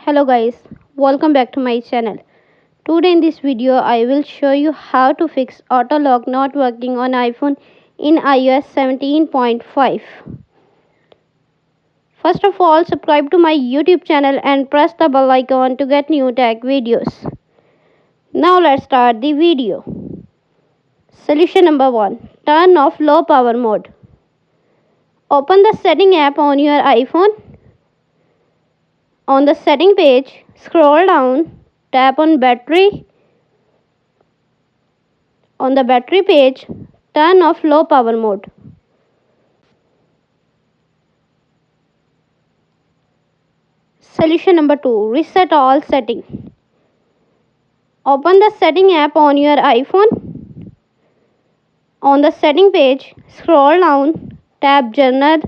Hello guys, welcome back to my channel. Today in this video I will show you how to fix AutoLock not working on iPhone in iOS 17.5. First of all, subscribe to my YouTube channel and press the bell icon to get new tech videos. Now let's start the video. Solution number 1. Turn off low power mode. Open the setting app on your iPhone. On the setting page, scroll down, tap on battery. On the battery page, turn off low power mode. Solution number 2. Reset all settings. Open the setting app on your iPhone. On the setting page, scroll down, tap General.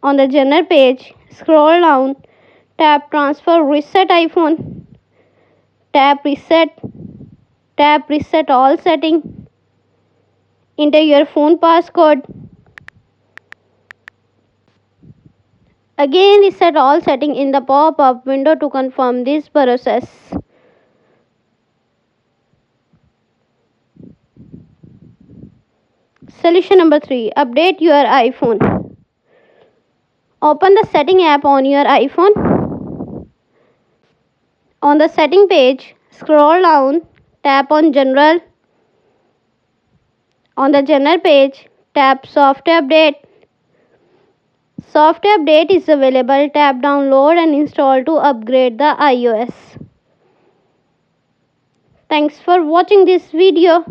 On the General page, scroll down, tap Transfer Reset iPhone. Tap Reset all settings. Enter your phone passcode. Again reset all settings in the pop-up window to confirm this process. Solution number 3. Update your iPhone. Open the setting app on your iPhone. On the setting page, scroll down, tap on General. On the General page, tap Software Update. Software Update is available. Tap Download and install to upgrade the iOS. Thanks for watching this video.